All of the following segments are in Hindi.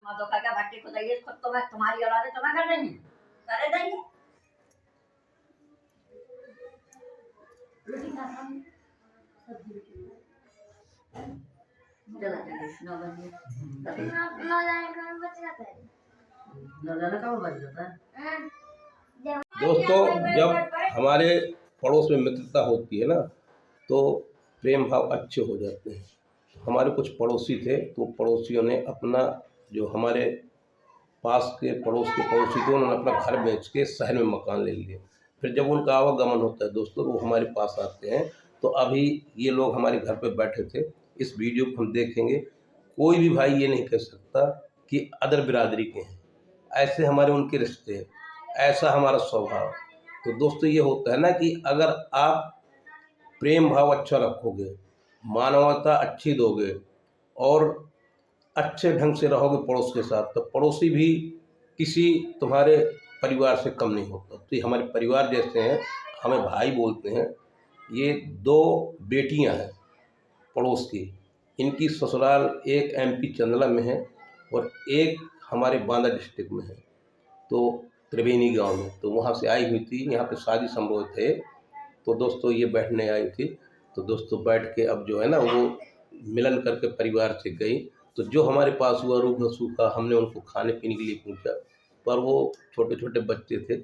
हाँ तो क्या भट्टी को दइए खुद तो मैं तुम्हारी औलाद है, तुम्हें कर देंगे, करे देंगे। रोटी खाता हूँ चला चलिए 9 बजे नौ जाने का बच जाता है, 9 जाने का बच जाता है। दोस्तों, जब हमारे पड़ोस में मित्रता होती है ना तो प्रेम भाव अच्छे हो जाते हैं। हमारे कुछ पड़ोसी थे तो पड़ोसियों ने अपना जो हमारे पास के पड़ोसी थे उन्होंने अपना घर बेच के शहर में मकान ले लिया। फिर जब उनका आवागमन होता है दोस्तों तो वो हमारे पास आते हैं। तो अभी ये लोग हमारे घर पे बैठे थे, इस वीडियो को हम देखेंगे। कोई भी भाई ये नहीं कह सकता कि अदर बिरादरी के हैं, ऐसे हमारे उनके रिश्ते हैं, ऐसा हमारा स्वभाव। तो दोस्तों ये होता है ना कि अगर आप प्रेम भाव अच्छा रखोगे, मानवता अच्छी दोगे और अच्छे ढंग से रहोगे पड़ोस के साथ, तो पड़ोसी भी किसी तुम्हारे परिवार से कम नहीं होता। तो ये हमारे परिवार जैसे हैं, हमें भाई बोलते हैं। ये 2 बेटियां हैं पड़ोस की, इनकी ससुराल एक MP चंदला में है और एक हमारे बांदा डिस्ट्रिक्ट में है, तो त्रिवेणी गांव में। तो वहाँ से आई हुई थी, यहाँ पे शादी समारोह थे तो दोस्तों ये बैठने आई थी। तो दोस्तों बैठ के अब जो है ना वो मिलन करके परिवार से गई। तो जो हमारे पास हुआ रूखा सूखा हमने उनको खाने पीने के लिए पूछा, पर वो छोटे छोटे बच्चे थे,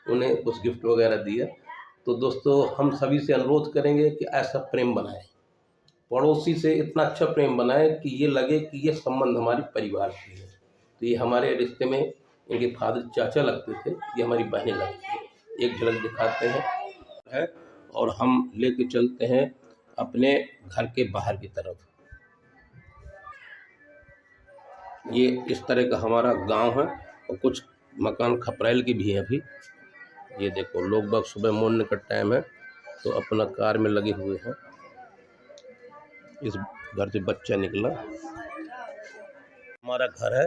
उन्हें कुछ गिफ्ट वगैरह दिया। तो दोस्तों हम सभी से अनुरोध करेंगे कि ऐसा प्रेम बनाएं, पड़ोसी से इतना अच्छा प्रेम बनाएं कि ये लगे कि ये संबंध हमारी परिवार से है। तो ये हमारे रिश्ते में इनके फादर चाचा लगते थे, ये हमारी बहनें लगती हैं। एक झलक दिखाते हैं और हम लेके चलते हैं अपने घर के बाहर की तरफ। ये इस तरह का हमारा गांव है और कुछ मकान खपरेल की भी हैं अभी। ये देखो लोग बाग सुबह मॉर्निंग का टाइम है तो अपना कार में लगे हुए हैं। इस घर से बच्चा निकला, हमारा घर है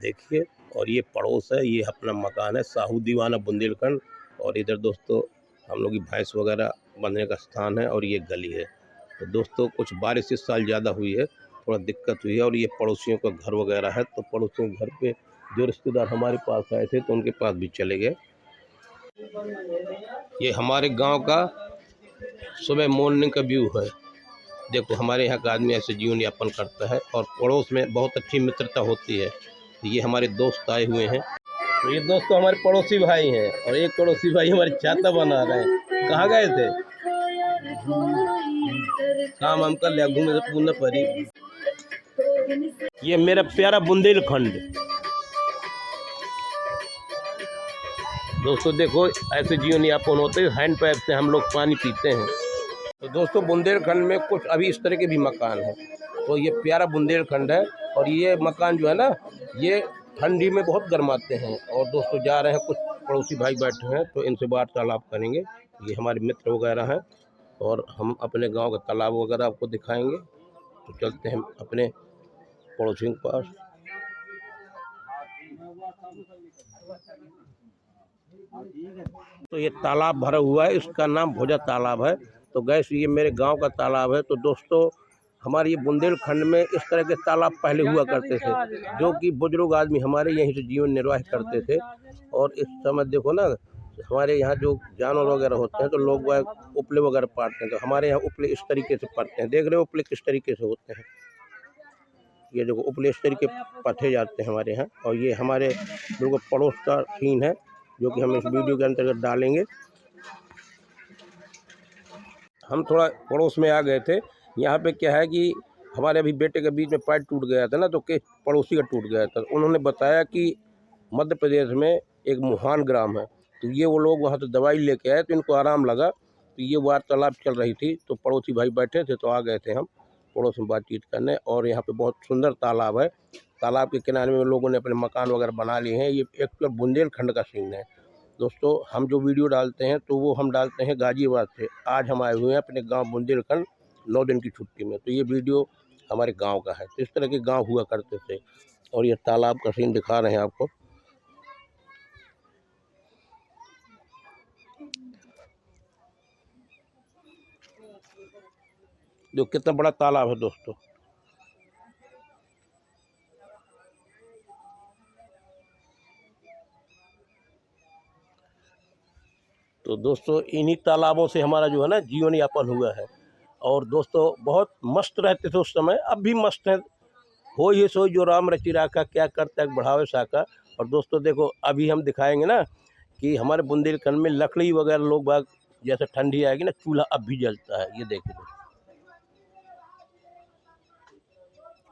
देखिए, और ये पड़ोस है, ये अपना मकान है साहू दीवाना बुंदेलखंड। और इधर दोस्तों हम लोग की भैंस वगैरह बंधने का स्थान है और ये गली है। तो दोस्तों कुछ बारिश इस साल ज़्यादा हुई है, थोड़ा दिक्कत हुई है। और ये पड़ोसियों का घर वगैरह है, तो पड़ोसियों के घर पे जो रिश्तेदार हमारे पास आए थे तो उनके पास भी चले गए। ये हमारे गांव का सुबह मॉर्निंग का व्यू है। देखो हमारे यहाँ का आदमी ऐसे जीवन यापन करता है और पड़ोस में बहुत अच्छी मित्रता होती है। ये हमारे दोस्त आए हुए हैं, तो ये दोस्तों हमारे पड़ोसी भाई हैं और एक पड़ोसी भाई हमारे छाता बना रहे हैं। कहाँ गए थे? काम हम कर लिया, घूमे से पूर्ण परी। ये मेरा प्यारा बुंदेलखंड दोस्तों, देखो ऐसे जीवन यापन होते हैं, हैंड पाइप से हम लोग पानी पीते हैं। तो दोस्तों बुंदेलखंड में कुछ अभी इस तरह के भी मकान हैं। तो ये प्यारा बुंदेलखंड है और ये मकान जो है ना ये ठंडी में बहुत गर्माते हैं। और दोस्तों जा रहे हैं, कुछ पड़ोसी भाई बैठे हैं तो इनसे वार्तालाप करेंगे। ये हमारे मित्र वगैरह हैं और हम अपने गांव का तालाब वगैरह आपको दिखाएंगे। तो चलते हैं अपने पड़ोसियों के पास। तो ये तालाब भरा हुआ है, इसका नाम भोजा तालाब है। तो गैस ये मेरे गांव का तालाब है। तो दोस्तों हमारे ये बुंदेलखंड में इस तरह के तालाब पहले हुआ करते थे, जो कि बुजुर्ग आदमी हमारे यहीं से जीवन निर्वाह करते थे। और इस समय देखो ना हमारे यहाँ जो जानवर वगैरह होते हैं तो लोग वह उपले वगैरह पाटते हैं। तो हमारे यहाँ उपले इस तरीके से पटते हैं, देख रहे हो उपले किस तरीके से होते हैं। ये देखो उपले इस तरीके पटे जाते हैं हमारे यहाँ। और ये हमारे बिल्कुल पड़ोस का सीन है जो कि हम इस वीडियो के अंतर्गत डालेंगे। हम थोड़ा पड़ोस में आ गए थे। यहाँ पे क्या है कि हमारे अभी बेटे के बीच में पैर टूट गया था ना, तो के पड़ोसी का टूट गया था। उन्होंने बताया कि मध्य प्रदेश में एक मुहान ग्राम है, तो ये वो लोग वहाँ से दवाई लेके आए तो इनको आराम लगा। तो ये वार्तालाप चल रही थी तो पड़ोसी भाई बैठे थे तो आ गए थे हम पड़ोस में बातचीत करने। और यहाँ पे बहुत सुंदर तालाब है, तालाब के किनारे में लोगों ने अपने मकान वगैरह बना लिए हैं। ये एक बुंदेलखंड का सीन है दोस्तों। हम जो वीडियो डालते हैं तो वो हम डालते हैं गाजियाबाद से। आज हम आए हुए हैं अपने गांव बुंदेलखंड 9 दिन की छुट्टी में। तो ये वीडियो हमारे गांव का है। तो इस तरह के गांव हुआ करते थे और ये तालाब का सीन दिखा रहे हैं आपको। जो कितना बड़ा तालाब है दोस्तों। तो दोस्तों इन्हीं तालाबों से हमारा जो है ना जीवन यापन हुआ है। और दोस्तों बहुत मस्त रहते थे उस समय, अब भी मस्त हैं। हो ये सो जो राम रचि राखा, क्या करता है बढ़ावे साका। और दोस्तों देखो अभी हम दिखाएंगे ना कि हमारे बुंदेलखंड में लकड़ी वगैरह लोग बाग जैसे ठंडी आएगी ना, चूल्हा अब भी जलता है, ये देखिए।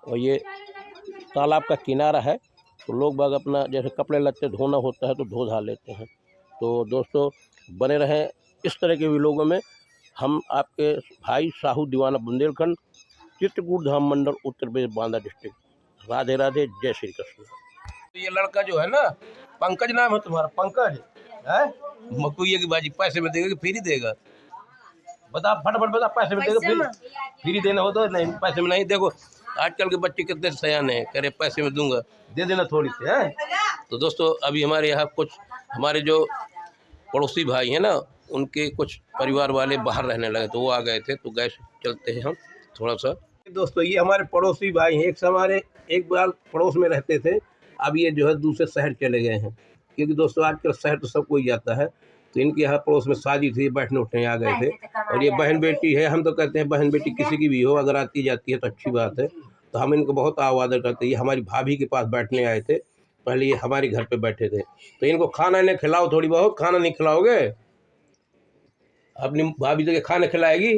और ये तालाब का किनारा है, तो लोग बाग अपना जैसे कपड़े लत्ते धोना होता है तो धो धा लेते हैं। तो दोस्तों बने रहें इस तरह के व्लॉगों में। हम आपके भाई साहू दीवाना बुंदेलखंड, चित्रकूट धाम मंडल, उत्तर प्रदेश, बांदा डिस्ट्रिक्ट। राधे राधे, जय श्री कृष्ण। तो ये लड़का जो है ना, पंकज नाम है तुम्हारा, पंकज है, मकुइया की बाजी पैसे में देगा कि फ्री देगा? बता फटाफट बता, पैसे में देगा फ्री देना हो तो नहीं, पैसे में नहीं। देखो आजकल के बच्चे कितने सयाने हैं, कह रहे पैसे में दूंगा, दे देना थोड़ी सी है। तो दोस्तों अभी हमारे यहाँ कुछ हमारे जो पड़ोसी भाई हैं ना, उनके कुछ परिवार वाले बाहर रहने लगे, तो वो आ गए थे, तो गए चलते हैं हम थोड़ा सा। दोस्तों ये हमारे पड़ोसी भाई हैं, एक हमारे एक बार पड़ोस में रहते थे, अब ये जो है दूसरे शहर चले गए हैं, क्योंकि दोस्तों आजकल शहर तो सब कोई जाता है। तो इनके यहाँ पड़ोस में शादी थी, बैठने उठने आ गए थे। और ये बहन बेटी है, हम तो कहते हैं बहन बेटी किसी की भी हो, अगर आती जाती है तो अच्छी बात है। तो हम इनको बहुत आदर करते हैं। ये हमारी भाभी के पास बैठने आए थे, पहले ये हमारे घर पे बैठे थे। तो इनको खाना इन्हें खिलाओ थोड़ी बहुत। खाना नहीं खिलाओगे? अपनी भाभी तो खाना खिलाएगी।